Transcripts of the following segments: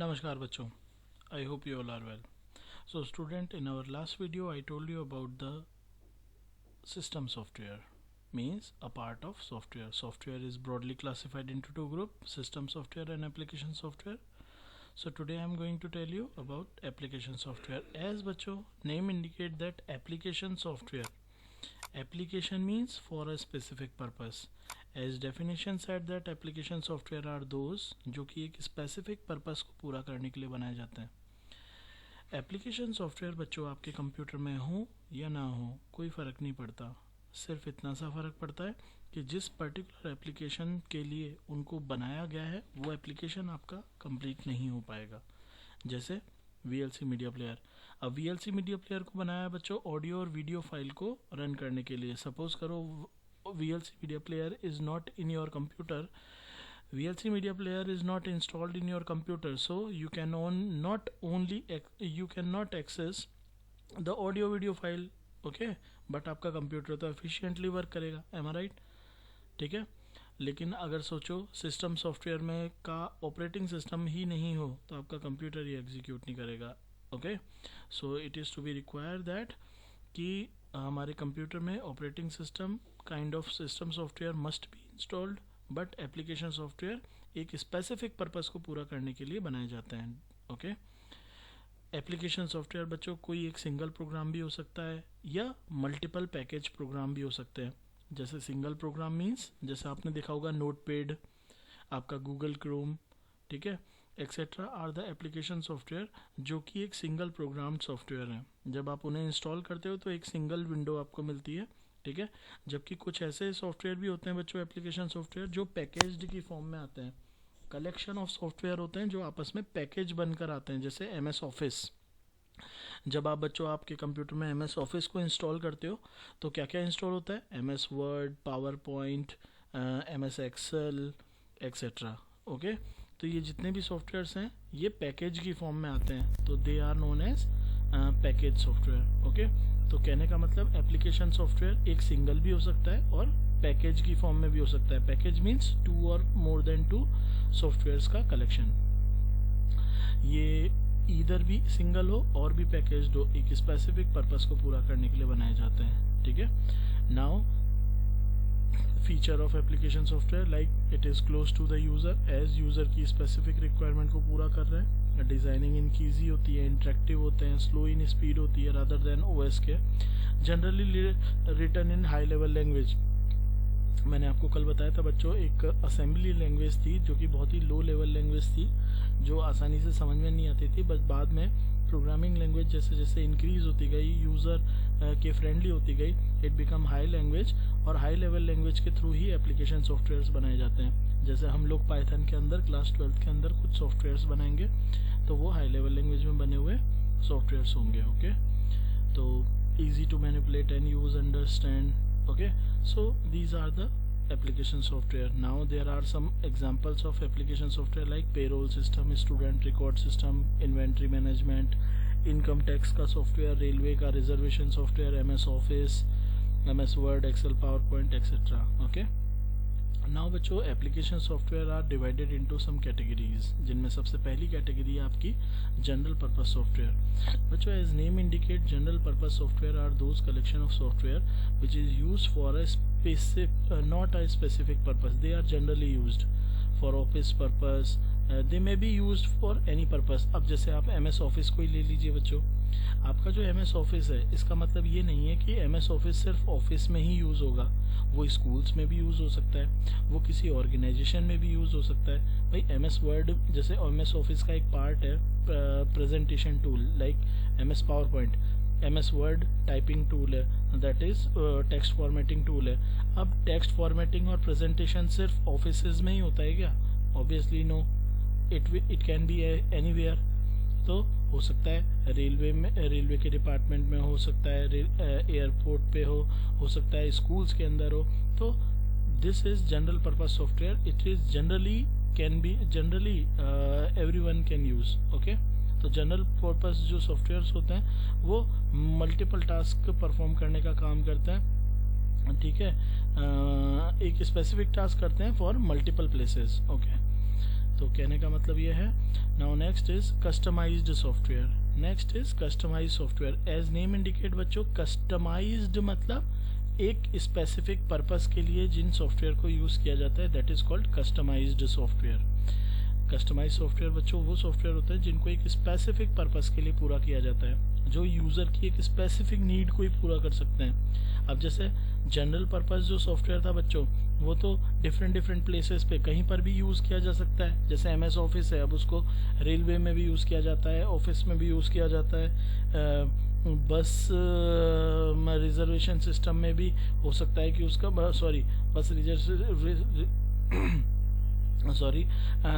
Namaskar bachcho. I hope you all are well. So student, in our last video I told you about the system software, means a part of software. Software is broadly classified into two groups, system software and application software. So today I am going to tell you about application software. As bachcho name indicate that application software. Application means for a specific purpose. As definition said that application software are those जो कि एक specific purpose को पूरा करने के लिए बनाए जाते हैं. एप्लीकेशन सॉफ्टवेयर बच्चों आपके कंप्यूटर में हो या ना हो कोई फ़र्क नहीं पड़ता. सिर्फ इतना सा फ़र्क पड़ता है कि जिस पर्टिकुलर एप्लीकेशन के लिए उनको बनाया गया है वो एप्लीकेशन आपका कंप्लीट नहीं हो पाएगा. जैसे VLC मीडिया प्लेयर. अब VLC मीडिया प्लेयर को बनाया है बच्चों ऑडियो और वीडियो फाइल को रन करने के लिए. सपोज करो VLC media player is not in your computer. VLC media player is not installed in your computer, so you cannot access the audio video file. Okay, but आपका computer तो efficiently work करेगा. Am I right? ठीक है. लेकिन अगर सोचो system software में का ऑपरेटिंग सिस्टम ही नहीं हो तो आपका कंप्यूटर ही एग्जीक्यूट नहीं करेगा. Okay, so it is to be require that कि हमारे कंप्यूटर में operating system kind of system software must be installed, but application software एक स्पेसिफिक पर्पस को पूरा करने के लिए बनाए जाते हैं. ओके, एप्लीकेशन सॉफ्टवेयर बच्चों कोई एक सिंगल प्रोग्राम भी हो सकता है या मल्टीपल पैकेज प्रोग्राम भी हो सकते हैं. जैसे सिंगल प्रोग्राम मीन्स जैसे आपने देखा होगा नोटपैड, आपका गूगल क्रोम, ठीक है, etcetera are the application software जो कि एक सिंगल प्रोग्राम सॉफ्टवेयर है. जब आप उन्हें इंस्टॉल करते हो तो एक सिंगल विंडो आपको मिलती है. ठीक है, जबकि कुछ ऐसे सॉफ्टवेयर भी होते हैं बच्चों एप्लीकेशन सॉफ्टवेयर जो पैकेज्ड की फॉर्म में आते हैं. कलेक्शन ऑफ सॉफ्टवेयर होते हैं जो आपस में पैकेज बनकर आते हैं. जैसे MS ऑफिस. जब आप बच्चों आपके कंप्यूटर में MS ऑफिस को इंस्टॉल करते हो तो क्या क्या इंस्टॉल होता है? MS Word, PowerPoint, MS Excel etcetera. Okay, तो ये जितने भी सॉफ्टवेयर्स हैं ये पैकेज की फॉर्म में आते हैं, तो they are known as package software. Okay, तो कहने का मतलब एप्लीकेशन सॉफ्टवेयर एक सिंगल भी हो सकता है और पैकेज की फॉर्म में भी हो सकता है. पैकेज मीन्स टू और मोर देन टू सॉफ्टवेयर्स का कलेक्शन. ये ईदर भी सिंगल हो और भी पैकेज्ड हो, एक स्पेसिफिक पर्पस को पूरा करने के लिए बनाए जाते हैं. ठीक है, now feature of application software like it is close to the user, as user की specific requirement को पूरा कर रहे हैं. डिज़ाइनिंग इनकी ईजी होती है, इंटरेक्टिव होते हैं, स्लो इन स्पीड होती है रादर देन OS के. Generally written in high level language. मैंने आपको कल बताया था बच्चों एक असेंबली लैंग्वेज थी जो कि बहुत ही लो लेवल लैंग्वेज थी जो आसानी से समझ में नहीं आती थी, बट बाद में प्रोग्रामिंग लैंग्वेज जैसे जैसे इंक्रीज होती गई, यूज़र के फ्रेंडली होती गई, इट बिकम हाई लैंग्वेज. और हाई लेवल लैंग्वेज के थ्रू ही एप्लीकेशन सॉफ्टवेयर्स बनाए जाते हैं. जैसे हम लोग पाइथन के अंदर क्लास 12 के अंदर कुछ सॉफ्टवेयर्स बनाएंगे तो वो हाई लेवल लैंग्वेज में बने हुए सॉफ्टवेयर्स होंगे. ओके, तो easy to manipulate and use, understand. Okay, so these are the application software. Now there are some examples of application software like payroll system, student record system, inventory management, income tax का software, railway का reservation software, MS office, MS word, excel, powerpoint etc. okay, now बच्चों application software are divided into some categories, जिनमें सबसे पहली category है आपकी general purpose software. बच्चों as name indicate, general purpose software are those collection of software which is used for a specific not a specific purpose. They are generally used for office purpose. They may be used for any purpose. अब जैसे आप MS office को ही ले लीजिए बच्चों. आपका जो MS office है इसका मतलब ये नहीं है कि MS office सिर्फ ऑफिस में ही यूज़ होगा. वो स्कूल्स में भी यूज़ हो सकता है, वो किसी ऑर्गेनाइजेशन में भी यूज़ हो सकता है. भाई MS वर्ड जैसे MS ऑफिस का एक पार्ट है presentation tool, like MS PowerPoint. MS word typing tool है, that is text formatting tool है. अब टेक्स्ट फॉर्मेटिंग और प्रेजेंटेशन सिर्फ ऑफिस में ही होता है क्या? Obviously no, it can be anywhere. तो हो सकता है रेलवे में, रेलवे के डिपार्टमेंट में हो सकता है, एयरपोर्ट पे हो सकता है स्कूल्स के अंदर हो. तो this is general purpose software. It is generally everyone can use. Okay, तो जनरल पर्पस जो सॉफ्टवेयर्स होते हैं वो मल्टीपल टास्क परफॉर्म करने का काम करते हैं. ठीक है, एक स्पेसिफिक टास्क करते हैं फॉर मल्टीपल प्लेसेस. ओके, तो कहने का मतलब ये है। Now next is customised software. Next is customised software. As name indicate बच्चों, कस्टमाइज्ड मतलब एक स्पेसिफिक पर्पस के लिए जिन सॉफ्टवेयर को यूज किया जाता है, that is called customised software. Customised software बच्चों वो सॉफ्टवेयर होता है जिनको एक स्पेसिफिक पर्पस के लिए पूरा किया जाता है, जो यूजर की एक स्पेसिफिक नीड को ही पूरा कर सकते हैं। अब जैसे जनरल पर्पस जो सॉफ्टवेयर था बच्चों, वो तो डिफरेंट प्लेसेस पे कहीं पर भी यूज किया जा सकता है। जैसे MS ऑफिस है, अब उसको रेलवे में भी यूज किया जाता है, ऑफिस में भी यूज किया जाता है, बस रिजर्वेशन सिस्टम में भी हो सकता है कि उसका बस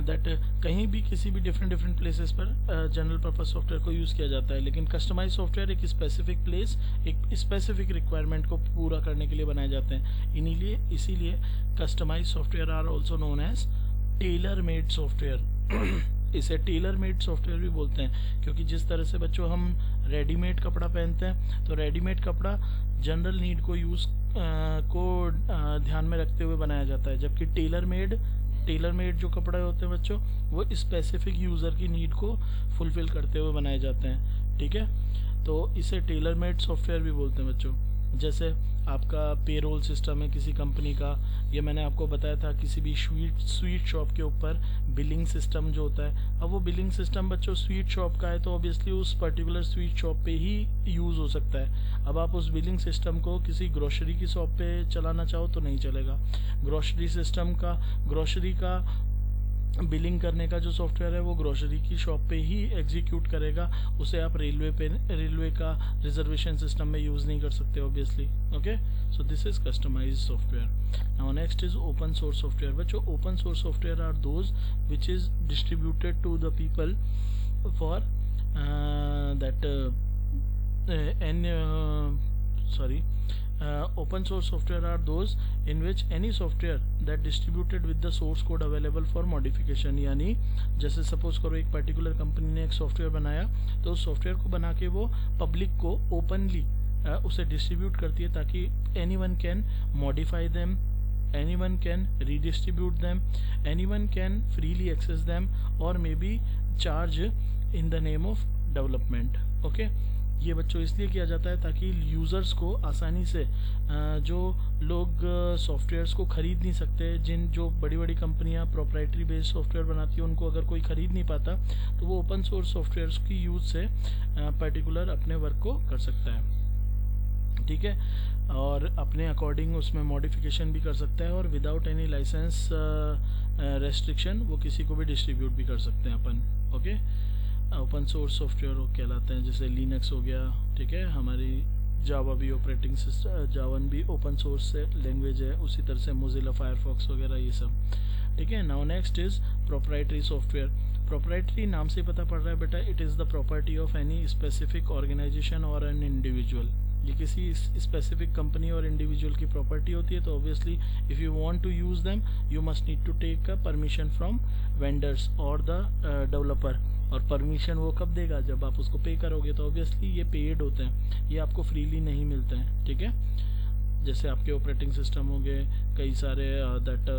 दैट कहीं भी किसी भी डिफरेंट प्लेसेस पर जनरल पर्पस सॉफ्टवेयर को यूज किया जाता है। लेकिन कस्टमाइज सॉफ्टवेयर एक स्पेसिफिक प्लेस, एक स्पेसिफिक रिक्वायरमेंट को पूरा करने के लिए बनाए जाते हैं। इसीलिए customise software are also known as tailor made software. इसे टेलर मेड सॉफ्टवेयर भी बोलते हैं, क्योंकि जिस तरह से बच्चों हम रेडीमेड कपड़ा पहनते हैं, तो रेडीमेड कपड़ा जनरल नीड को ध्यान में रखते हुए बनाया जाता है, जबकि टेलर मेड जो कपड़े होते हैं बच्चों, वो स्पेसिफिक यूजर की नीड को फुलफिल करते हुए बनाए जाते हैं। ठीक है, तो इसे टेलर मेड सॉफ्टवेयर भी बोलते हैं बच्चों। जैसे आपका पेरोल सिस्टम है किसी कंपनी का, ये मैंने आपको बताया था, किसी भी स्वीट शॉप के ऊपर बिलिंग सिस्टम जो होता है। अब वो बिलिंग सिस्टम बच्चों स्वीट शॉप का है, तो ऑब्वियसली उस पर्टिकुलर स्वीट शॉप पे ही यूज हो सकता है। अब आप उस बिलिंग सिस्टम को किसी ग्रोसरी की शॉप पे चलाना चाहो तो नहीं चलेगा। ग्रोसरी का बिलिंग करने का जो सॉफ्टवेयर है वो ग्रोसरी की शॉप पे ही एग्जीक्यूट करेगा, उसे आप रेलवे का रिजर्वेशन सिस्टम में यूज नहीं कर सकते obviously. Okay, so this is customised software. Now next is open source software. बच्चों open source software are those which is distributed to the people for open source software are those in which any software that distributed with the source code available for modification। यानी जैसे suppose करो एक particular company ने एक software बनाया, तो उस software को बना के वो पब्लिक को ओपनली उसे डिस्ट्रीब्यूट करती है, ताकि anyone can modify them, anyone can redistribute them, anyone can freely access them or maybe charge in the name of development। Okay, ये बच्चों इसलिए किया जाता है ताकि यूज़र्स को आसानी से, जो लोग सॉफ्टवेयर्स को खरीद नहीं सकते, जो बड़ी बड़ी कंपनियां प्रोप्राइटरी बेस्ड सॉफ्टवेयर बनाती है, उनको अगर कोई खरीद नहीं पाता, तो वो ओपन सोर्स सॉफ्टवेयर्स की यूज से पर्टिकुलर अपने वर्क को कर सकता है। ठीक है, और अपने अकॉर्डिंग उसमें मॉडिफिकेशन भी कर सकता है, और विदाउट एनी लाइसेंस रेस्ट्रिक्शन वो किसी को भी डिस्ट्रीब्यूट भी कर सकते हैं अपन। ओके, ओपन सोर्स सॉफ्टवेयर कहलाते हैं, जैसे लिनक्स हो गया। ठीक है, हमारी जावा भी ऑपरेटिंग सिस्टम, जावन भी ओपन सोर्स से लैंग्वेज है, उसी तरह से मोजिला फायरफॉक्स वगैरह ये सब। ठीक है, now next is proprietary software. Proprietary नाम से पता पड़ रहा है बेटा, it is the property of any specific organisation और एन इंडिविजुअल। ये किसी स्पेसिफिक कंपनी और इंडिविजुअल की प्रॉपर्टी होती है, तो obviously if you want to use them you must need to take a permission from vendors और द डेवलपर। और परमिशन वो कब देगा, जब आप उसको पे करोगे, तो ऑब्वियसली ये पेड होते हैं, ये आपको फ्रीली नहीं मिलते हैं। ठीक है, जैसे आपके ऑपरेटिंग सिस्टम हो गए, कई सारे दैट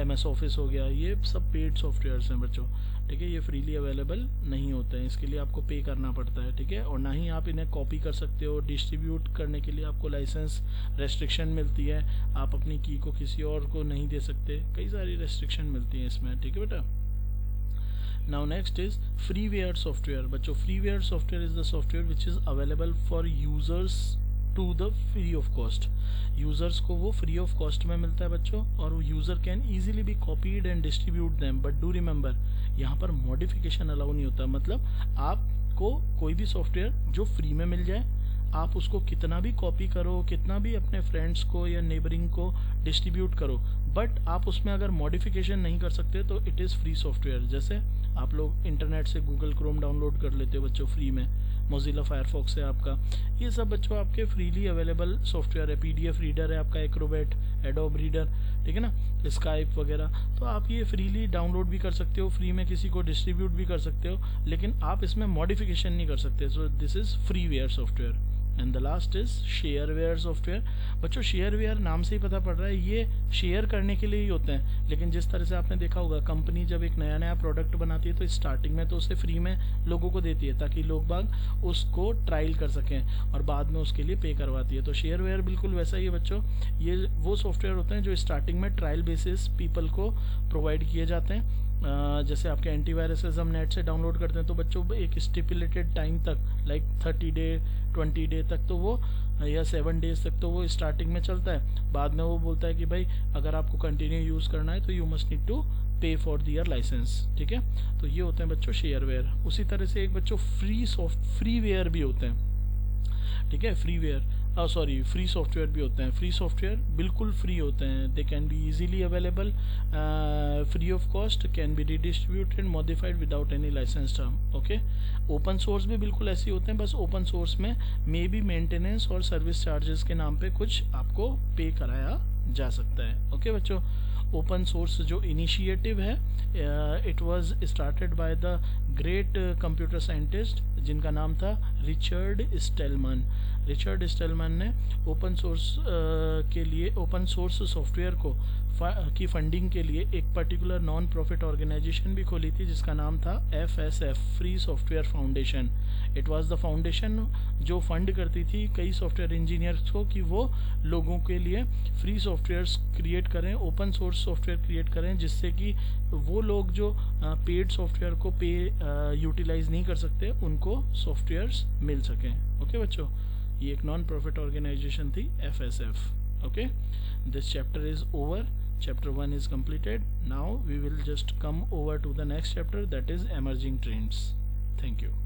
MS ऑफिस हो गया, ये सब पेड सॉफ्टवेयर्स हैं बच्चों। ठीक है, ये फ्रीली अवेलेबल नहीं होते हैं, इसके लिए आपको पे करना पड़ता है। ठीक है, और ना ही आप इन्हें कॉपी कर सकते हो। डिस्ट्रीब्यूट करने के लिए आपको लाइसेंस रेस्ट्रिक्शन मिलती है, आप अपनी की को किसी और को नहीं दे सकते, कई सारी रेस्ट्रिक्शन मिलती हैं इसमें। ठीक है बेटा, now next is freeware software। बच्चों freeware software is the software which is available for users to the free of cost। Users को वो फ्री ऑफ कॉस्ट में मिलता है बच्चों, और वो user can easily be copied and distribute them, but do remember यहाँ पर मॉडिफिकेशन अलाउ नहीं होता। मतलब आपको कोई भी सॉफ्टवेयर जो फ्री में मिल जाए, आप उसको कितना भी कॉपी करो, कितना भी अपने फ्रेंड्स को या नेबरिंग को डिस्ट्रीब्यूट करो, बट आप उसमें अगर मॉडिफिकेशन नहीं कर सकते तो इट इज़ फ्री सॉफ्टवेयर। जैसे आप लोग इंटरनेट से गूगल क्रोम डाउनलोड कर लेते हो बच्चों फ्री में, मोजिला फायरफॉक्स है आपका, ये सब बच्चों आपके फ्रीली अवेलेबल सॉफ्टवेयर है। PDF रीडर है आपका, एक्रोबैट, एडोब रीडर, ठीक है ना, स्काइप वगैरह, तो आप ये फ्रीली डाउनलोड भी कर सकते हो, फ्री में किसी को डिस्ट्रीब्यूट भी कर सकते हो, लेकिन आप इसमें मॉडिफिकेशन नहीं कर सकते। सो this is freeware software. And the last is shareware software. बच्चों शेयरवेयर नाम से ही पता पड़ रहा है ये शेयर करने के लिए ही होते हैं, लेकिन जिस तरह से आपने देखा होगा कंपनी जब एक नया नया प्रोडक्ट बनाती है तो स्टार्टिंग में तो उसे फ्री में लोगों को देती है ताकि लोग बाग उसको ट्रायल कर सकें और बाद में उसके लिए पे करवाती है। तो शेयरवेयर बिल्कुल वैसा ही है बच्चों, ये वो सॉफ्टवेयर होते हैं जो स्टार्टिंग में ट्रायल बेसिस पीपल को प्रोवाइड किए जाते हैं। जैसे आपके एंटीवायरसेस हम नेट से डाउनलोड करते हैं तो बच्चों एक स्टिपुलेटेड टाइम तक लाइक 30 डे 20 डे तक तो वो या 7 डेज तक तो वो स्टार्टिंग में चलता है, बाद में वो बोलता है कि भाई अगर आपको कंटिन्यू यूज करना है तो यू मस्ट नीड टू पे फॉर दियर लाइसेंस। ठीक है, तो ये होते हैं बच्चों शेयरवेयर। उसी तरह से एक बच्चों फ्रीवेयर भी होते हैं। ठीक है, फ्री सॉफ्टवेयर भी होते हैं। फ्री सॉफ्टवेयर बिल्कुल फ्री होते हैं, they can be easily available, free of cost, can be redistributed modified without any license term. Okay, open source भी बिल्कुल ऐसे होते हैं, बस ओपन सोर्स में मे बी मेंटेनेंस और सर्विस चार्जेस के नाम पे कुछ आपको पे कराया जा सकता है। ओके बच्चों, ओपन सोर्स जो इनिशिएटिव है it was started by the great computer scientist जिनका नाम था रिचर्ड स्टेलमन ने ओपन सोर्स के लिए ओपन सोर्स सॉफ्टवेयर को की फंडिंग के लिए एक पर्टिकुलर नॉन प्रॉफिट ऑर्गेनाइजेशन भी खोली थी जिसका नाम था FSF, free software foundation. It was the foundation जो फंड करती थी कई सॉफ्टवेयर इंजीनियर्स को कि वो लोगों के लिए फ्री सॉफ्टवेयर्स क्रिएट करें, ओपन सोर्स सॉफ्टवेयर क्रिएट करें, जिससे कि वो लोग जो पेड सॉफ्टवेयर को यूटिलाइज नहीं कर सकते उनको सॉफ्टवेयर्स मिल सकें। ओके बच्चों, ये एक नॉन प्रॉफिट ऑर्गेनाइजेशन थी FSF। Okay, this chapter is over. Chapter 1 is completed. Now we will just come over to the next chapter, that is emerging trends. Thank you.